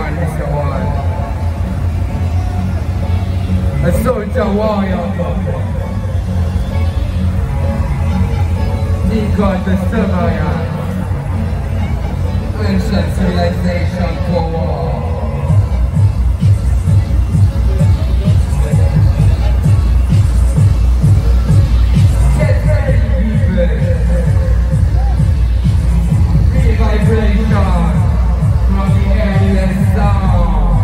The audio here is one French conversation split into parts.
one, Mr. One. A soldier warrior. Nikon the Sumerian. Ancient civilization for war. Get ready, people. Re-vibration from the alien sound.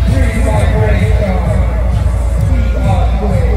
Re-vibration. Keep on going.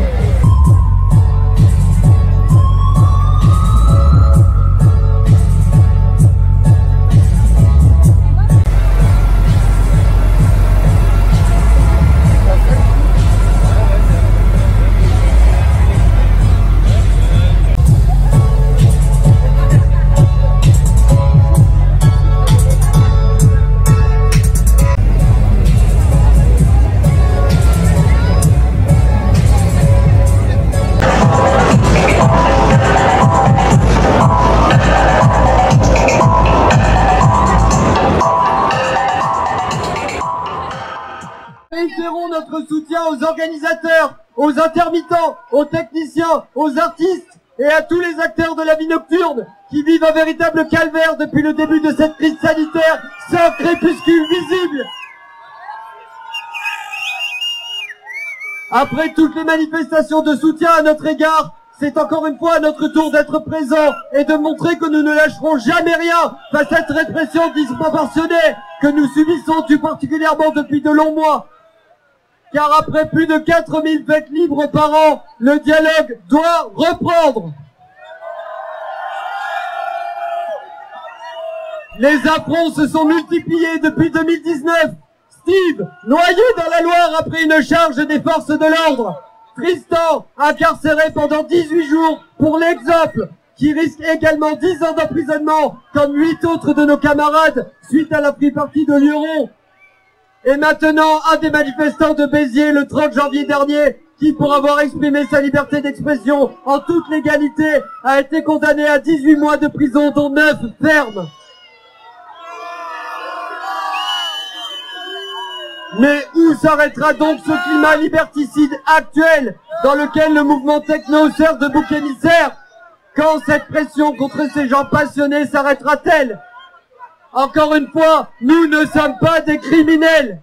Réitérons notre soutien aux organisateurs, aux intermittents, aux techniciens, aux artistes et à tous les acteurs de la vie nocturne qui vivent un véritable calvaire depuis le début de cette crise sanitaire sans crépuscule visible. Après toutes les manifestations de soutien à notre égard, c'est encore une fois à notre tour d'être présents et de montrer que nous ne lâcherons jamais rien face à cette répression disproportionnée que nous subissons tout particulièrement depuis de longs mois. Car après plus de 4000 fêtes libres par an, le dialogue doit reprendre. Les affronts se sont multipliés depuis 2019. Steve, noyé dans la Loire après une charge des forces de l'ordre. Tristan, incarcéré pendant 18 jours pour l'exemple, qui risque également 10 ans d'emprisonnement, comme 8 autres de nos camarades, suite à la free party de Lyon. Et maintenant, un des manifestants de Béziers le 30 janvier dernier, qui pour avoir exprimé sa liberté d'expression en toute légalité, a été condamné à 18 mois de prison, dont 9 fermes. Mais où s'arrêtera donc ce climat liberticide actuel, dans lequel le mouvement techno sert de bouc émissaire? Quand cette pression contre ces gens passionnés s'arrêtera-t-elle? Encore une fois, nous ne sommes pas des criminels.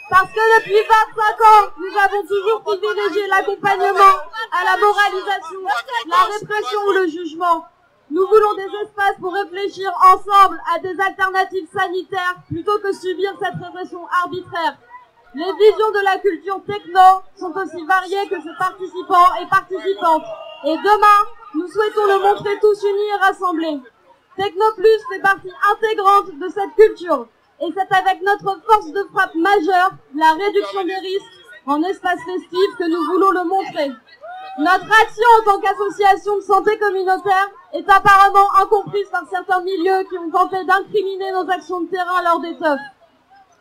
Parce que depuis 25 ans, nous avons toujours privilégié l'accompagnement à la moralisation, la répression ou le jugement. Nous voulons des espaces pour réfléchir ensemble à des alternatives sanitaires plutôt que subir cette répression arbitraire. Les visions de la culture techno sont aussi variées que ses participants et participantes. Et demain, nous souhaitons le montrer tous unis et rassemblés. Technoplus fait partie intégrante de cette culture. Et c'est avec notre force de frappe majeure, la réduction des risques en espace festif, que nous voulons le montrer. Notre action en tant qu'association de santé communautaire est apparemment incomprise par certains milieux qui ont tenté d'incriminer nos actions de terrain lors des teufs.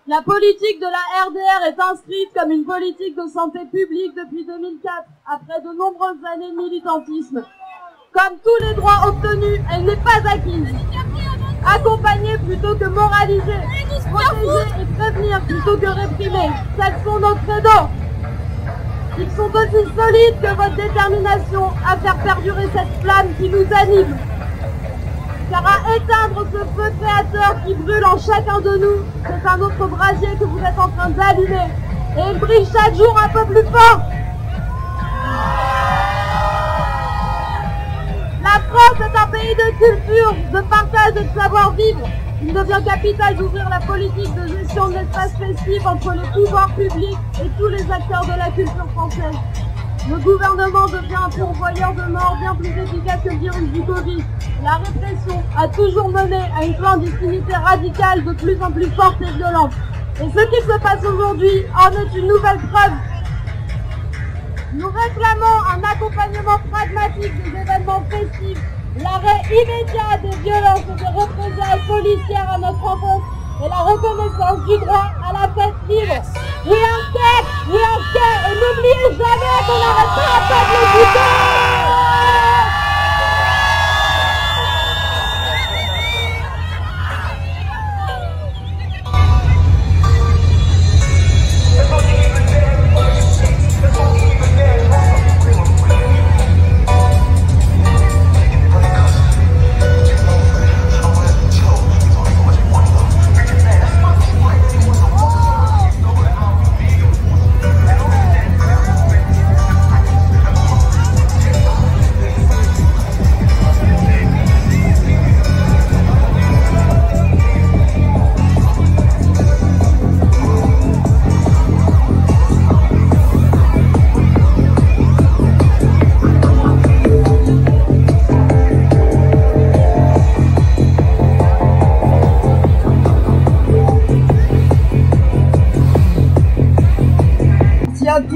La politique de la RDR est inscrite comme une politique de santé publique depuis 2004, après de nombreuses années de militantisme. Comme tous les droits obtenus, elle n'est pas acquise. Accompagner plutôt que moraliser, protéger et prévenir plutôt que réprimer, tels sont nos credos. Ils sont aussi solides que votre détermination à faire perdurer cette flamme qui nous anime. Car à éteindre ce feu créateur qui brûle en chacun de nous, c'est un autre brasier que vous êtes en train d'allumer. Et il brille chaque jour un peu plus fort. La France est un pays de culture, de partage et de savoir-vivre. Il devient capital d'ouvrir la politique de gestion de l'espace festif entre les pouvoirs publics et tous les acteurs de la culture française. Le gouvernement devient un pourvoyeur de mort bien plus efficace que le virus du Covid. La répression a toujours mené à une clandestinité radicale de plus en plus forte et violente. Et ce qui se passe aujourd'hui en est une nouvelle preuve. Nous réclamons un accompagnement pragmatique des événements festifs, l'arrêt immédiat des violences et des représailles policières à notre enfance et la reconnaissance du droit à la fête libre. We are scared, et n'oubliez jamais qu'on n'arrête pas à faire les boutons.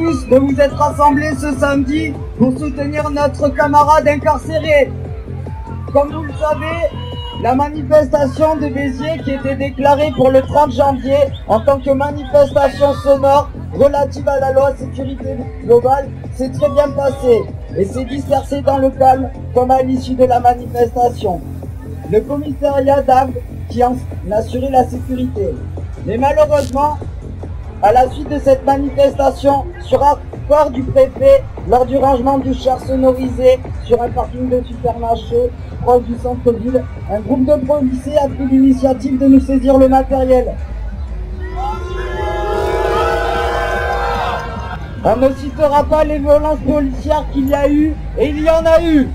tous de vous être rassemblés ce samedi pour soutenir notre camarade incarcéré. Comme vous le savez, la manifestation de Béziers qui était déclarée pour le 30 janvier en tant que manifestation sonore relative à la loi sécurité globale s'est très bien passée et s'est dispersée dans le calme comme à l'issue de la manifestation. Le commissariat d'Agde qui en assurait la sécurité. Mais malheureusement, à la suite de cette manifestation, sur accord du préfet, lors du rangement du char sonorisé sur un parking de supermarché proche du centre-ville, un groupe de policiers a pris l'initiative de nous saisir le matériel. On ne citera pas les violences policières qu'il y a eu, et il y en a eu.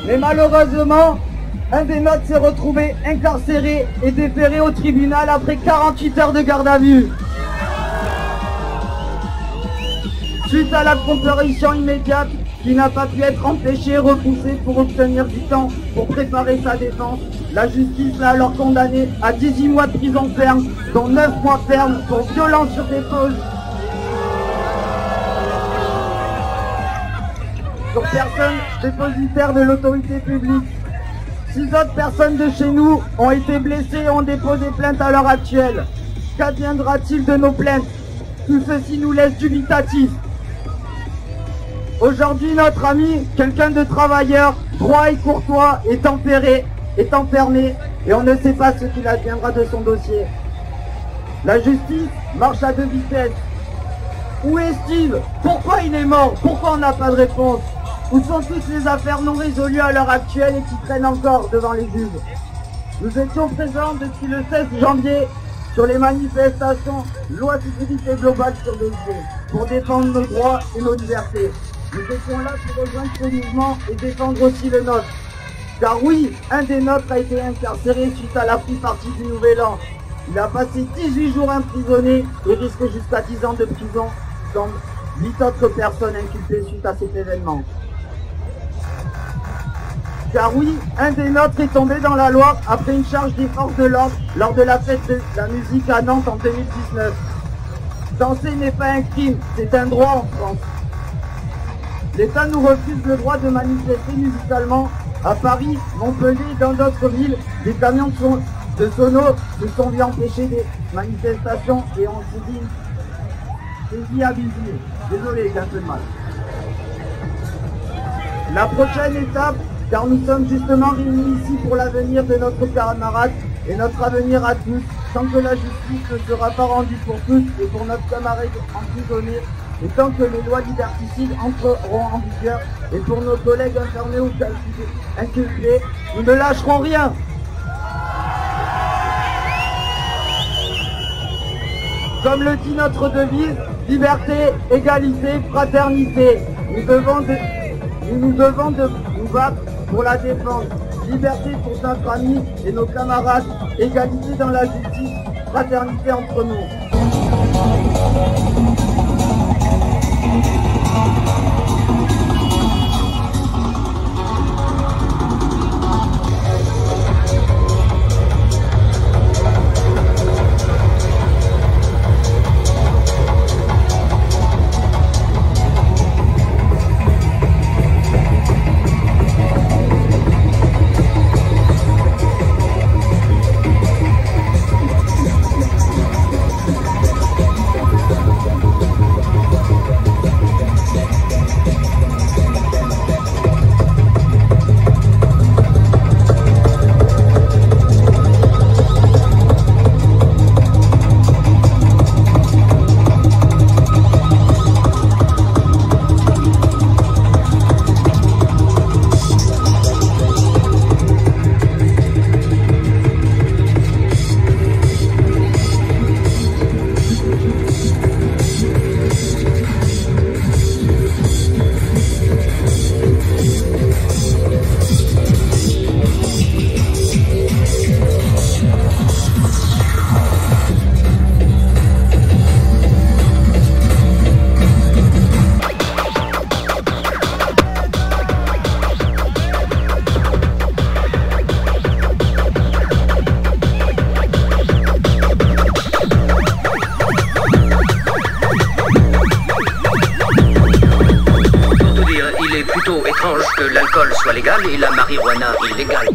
Mais malheureusement, un des nôtres s'est retrouvé incarcéré et déféré au tribunal après 48 heures de garde à vue. Suite à la comparution immédiate qui n'a pas pu être empêchée et repoussée pour obtenir du temps pour préparer sa défense, la justice l'a alors condamné à 18 mois de prison ferme, dont 9 mois ferme pour violence sur dépose sur personnes dépositaires de l'autorité publique. 6 autres personnes de chez nous ont été blessées et ont déposé plainte à l'heure actuelle. Qu'adviendra-t-il de nos plaintes? Tout ceci nous laisse dubitatifs. Aujourd'hui, notre ami, quelqu'un de travailleur, droit et courtois, est enfermé et on ne sait pas ce qu'il adviendra de son dossier. La justice marche à 2 vitesses. Où est Steve? Pourquoi il est mort? Pourquoi on n'a pas de réponse? Où sont toutes les affaires non résolues à l'heure actuelle et qui traînent encore devant les juges? Nous étions présents depuis le 16 janvier sur les manifestations loi sécurité globale sur Béziers pour défendre nos droits et nos libertés. Nous étions là pour rejoindre ce mouvement et défendre aussi le nôtre. Car oui, un des nôtres a été incarcéré suite à la free party du Nouvel An. Il a passé 18 jours emprisonné et risque jusqu'à 10 ans de prison, comme 8 autres personnes inculpées suite à cet événement. Car oui, un des nôtres est tombé dans la Loire après une charge des forces de l'ordre lors de la fête de la musique à Nantes en 2019. Danser n'est pas un crime, c'est un droit en France. L'État nous refuse le droit de manifester musicalement. À Paris, Montpellier et dans d'autres villes, des camions de sono se sont vus empêcher des manifestations et on s'est dit abusé. Désolé, j'ai un peu de mal. La prochaine étape, car nous sommes justement réunis ici pour l'avenir de notre camarade et notre avenir à tous, tant que la justice ne sera pas rendue pour tous et pour notre camarade emprisonné, et tant que les lois liberticides entreront en vigueur, et pour nos collègues internés ou inculpés, nous ne lâcherons rien. Comme le dit notre devise, liberté, égalité, fraternité. Nous nous devons de nous battre pour la défense. Liberté pour notre ami et nos camarades, égalité dans la justice, fraternité entre nous. étrange que l'alcool soit légal et la marijuana illégale.